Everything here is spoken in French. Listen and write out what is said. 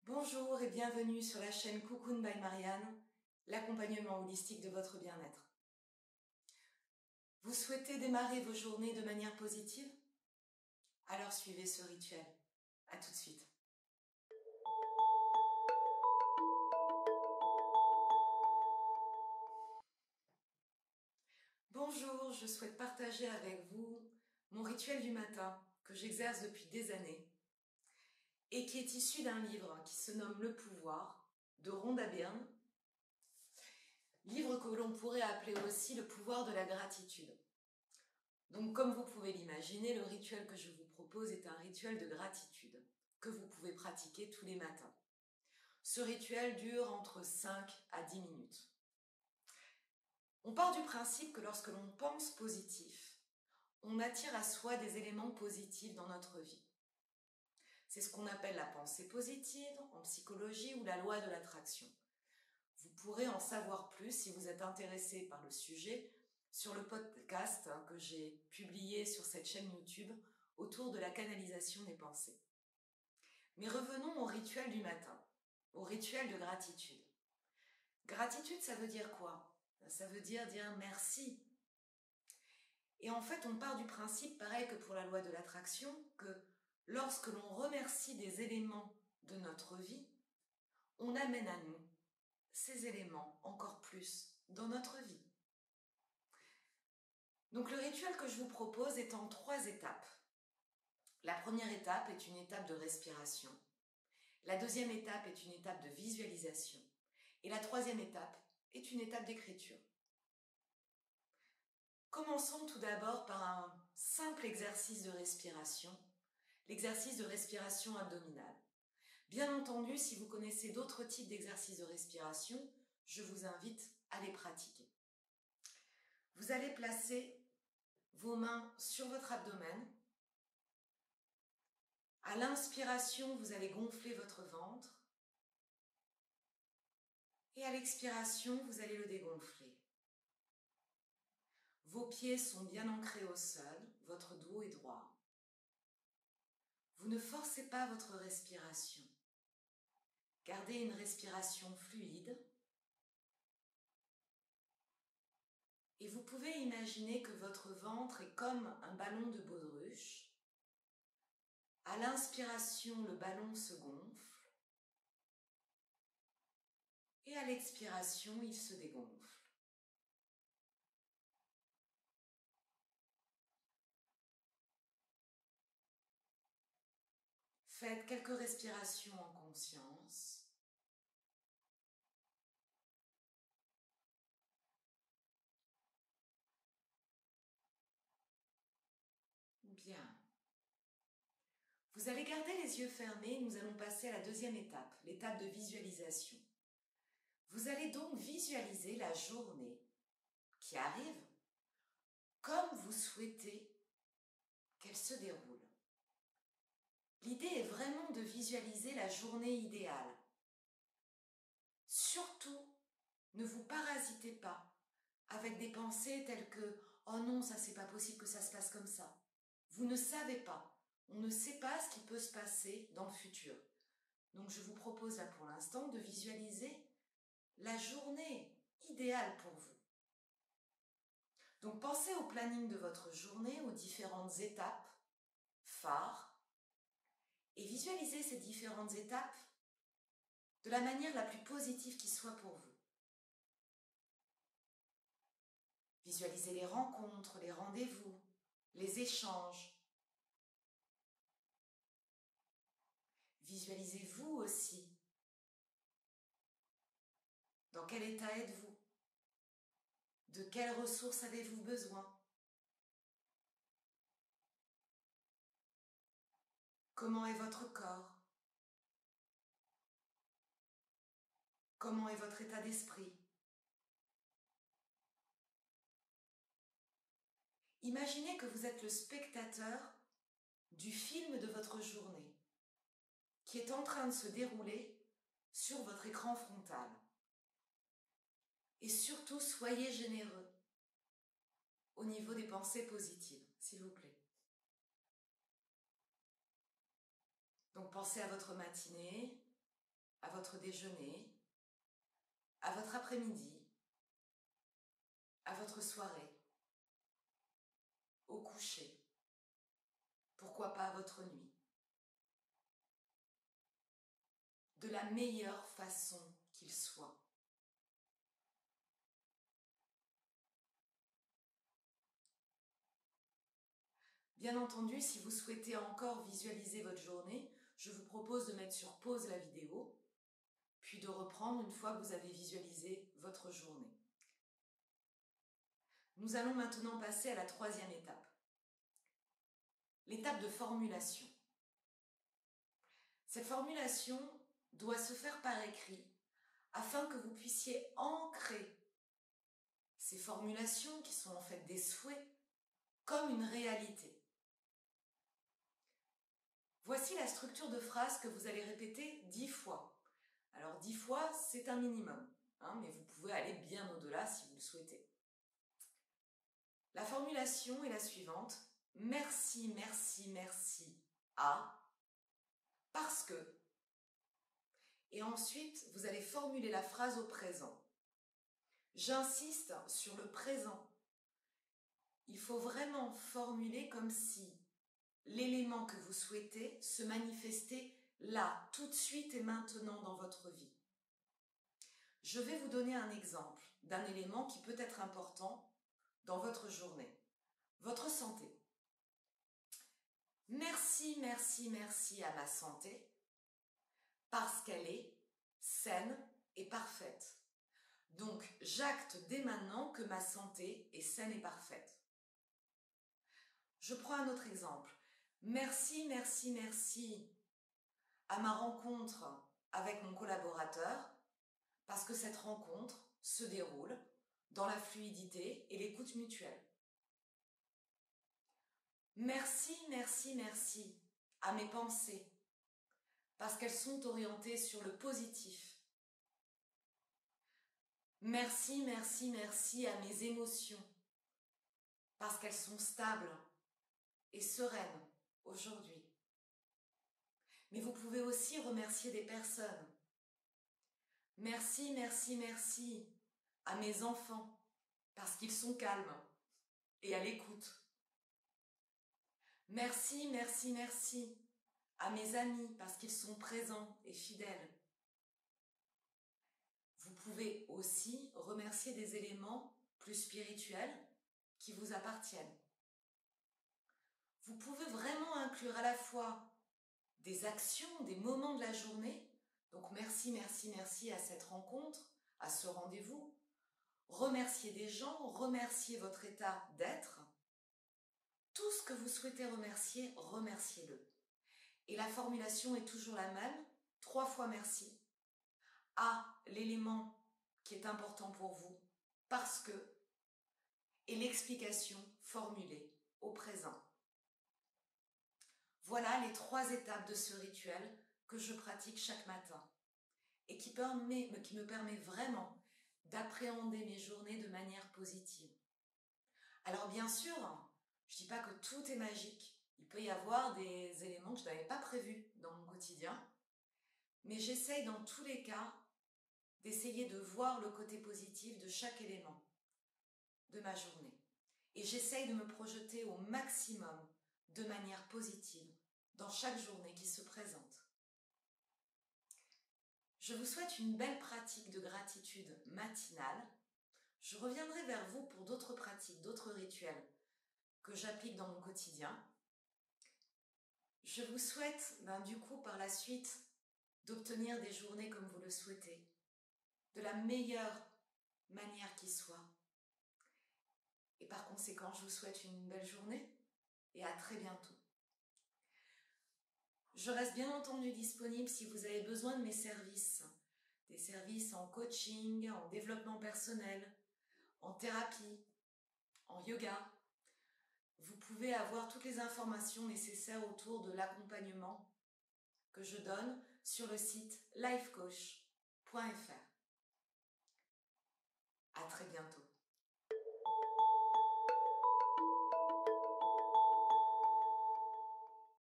Bonjour et bienvenue sur la chaîne Cocoon by Marianne, l'accompagnement holistique de votre bien-être. Vous souhaitez démarrer vos journées de manière positive? Alors suivez ce rituel. À tout de suite. Bonjour, je souhaite partager avec vous mon rituel du matin que j'exerce depuis des années et qui est issu d'un livre qui se nomme Le Pouvoir de Rhonda Byrne, livre que l'on pourrait appeler aussi Le pouvoir de la gratitude. Donc comme vous pouvez l'imaginer, le rituel que je vous propose est un rituel de gratitude que vous pouvez pratiquer tous les matins. Ce rituel dure entre 5 à 10 minutes. On part du principe que lorsque l'on pense positif, on attire à soi des éléments positifs dans notre vie. C'est ce qu'on appelle la pensée positive en psychologie ou la loi de l'attraction. Vous pourrez en savoir plus si vous êtes intéressé par le sujet sur le podcast que j'ai publié sur cette chaîne YouTube autour de la canalisation des pensées. Mais revenons au rituel du matin, au rituel de gratitude. Gratitude, ça veut dire quoi? Ça veut dire merci. Et en fait, on part du principe, pareil que pour la loi de l'attraction, que lorsque l'on remercie des éléments de notre vie, on amène à nous ces éléments encore plus dans notre vie. Donc le rituel que je vous propose est en 3 étapes. La première étape est une étape de respiration. La deuxième étape est une étape de visualisation. Et la troisième étape est une étape d'écriture. Commençons tout d'abord par un simple exercice de respiration, l'exercice de respiration abdominale. Bien entendu, si vous connaissez d'autres types d'exercices de respiration, je vous invite à les pratiquer. Vous allez placer vos mains sur votre abdomen. À l'inspiration, vous allez gonfler votre ventre. Et à l'expiration, vous allez le dégonfler. Vos pieds sont bien ancrés au sol, votre dos est droit. Vous ne forcez pas votre respiration. Gardez une respiration fluide. Et vous pouvez imaginer que votre ventre est comme un ballon de baudruche. À l'inspiration, le ballon se gonfle. Et à l'expiration, il se dégonfle. Faites quelques respirations en conscience. Bien. Vous allez garder les yeux fermés, nous allons passer à la deuxième étape, l'étape de visualisation. Vous allez donc visualiser la journée qui arrive comme vous souhaitez qu'elle se déroule. L'idée est vraiment de visualiser la journée idéale. Surtout, ne vous parasitez pas avec des pensées telles que « Oh non, ça c'est pas possible que ça se passe comme ça ». Vous ne savez pas, on ne sait pas ce qui peut se passer dans le futur. Donc je vous propose là pour l'instant de visualiser la journée idéale pour vous. Donc pensez au planning de votre journée, aux différentes étapes phares, et visualisez ces différentes étapes de la manière la plus positive qui soit pour vous. Visualisez les rencontres, les rendez-vous, les échanges. Visualisez-vous aussi. Dans quel état êtes-vous? De quelles ressources avez-vous besoin? Comment est votre corps? Comment est votre état d'esprit? Imaginez que vous êtes le spectateur du film de votre journée qui est en train de se dérouler sur votre écran frontal. Et surtout, soyez généreux au niveau des pensées positives, s'il vous plaît. Donc pensez à votre matinée, à votre déjeuner, à votre après-midi, à votre soirée, au coucher, pourquoi pas à votre nuit, de la meilleure façon qu'il soit. Bien entendu, si vous souhaitez encore visualiser votre journée, je vous propose de mettre sur pause la vidéo, puis de reprendre une fois que vous avez visualisé votre journée. Nous allons maintenant passer à la troisième étape, l'étape de formulation. Cette formulation doit se faire par écrit afin que vous puissiez ancrer ces formulations, qui sont en fait des souhaits, comme une réalité. Voici la structure de phrase que vous allez répéter 10 fois. Alors 10 fois, c'est un minimum, mais vous pouvez aller bien au-delà si vous le souhaitez. La formulation est la suivante. Merci, merci, merci à, parce que. Et ensuite, vous allez formuler la phrase au présent. J'insiste sur le présent. Il faut vraiment formuler comme si l'élément que vous souhaitez se manifestait là, tout de suite et maintenant dans votre vie. Je vais vous donner un exemple d'un élément qui peut être important dans votre journée. Votre santé. Merci, merci, merci à ma santé parce qu'elle est saine et parfaite. Donc, j'acte dès maintenant que ma santé est saine et parfaite. Je prends un autre exemple. Merci, merci, merci à ma rencontre avec mon collaborateur parce que cette rencontre se déroule dans la fluidité et l'écoute mutuelle. Merci, merci, merci à mes pensées parce qu'elles sont orientées sur le positif. Merci, merci, merci à mes émotions parce qu'elles sont stables et sereines aujourd'hui. Mais vous pouvez aussi remercier des personnes. Merci, merci, merci à mes enfants parce qu'ils sont calmes et à l'écoute. Merci, merci, merci à mes amis parce qu'ils sont présents et fidèles. Vous pouvez aussi remercier des éléments plus spirituels qui vous appartiennent. Vous pouvez vraiment inclure à la fois des actions, des moments de la journée. Donc merci, merci, merci à cette rencontre, à ce rendez-vous. Remercier des gens, remercier votre état d'être. Tout ce que vous souhaitez remercier, remerciez-le. Et la formulation est toujours la même, 3 fois merci. À l'élément qui est important pour vous, parce que, et l'explication formulée au présent. Voilà les 3 étapes de ce rituel que je pratique chaque matin et qui me permet vraiment d'appréhender mes journées de manière positive. Alors bien sûr, je ne dis pas que tout est magique. Il peut y avoir des éléments que je n'avais pas prévus dans mon quotidien, mais j'essaye dans tous les cas d'essayer de voir le côté positif de chaque élément de ma journée. Et j'essaye de me projeter au maximum de manière positive dans chaque journée qui se présente. Je vous souhaite une belle pratique de gratitude matinale. Je reviendrai vers vous pour d'autres pratiques, d'autres rituels que j'applique dans mon quotidien. Je vous souhaite, du coup, par la suite, d'obtenir des journées comme vous le souhaitez, de la meilleure manière qui soit. Et par conséquent, je vous souhaite une belle journée et à très bientôt. Je reste bien entendu disponible si vous avez besoin de mes services, des services en coaching, en développement personnel, en thérapie, en yoga. Vous pouvez avoir toutes les informations nécessaires autour de l'accompagnement que je donne sur le site lifecoach.fr. À très bientôt.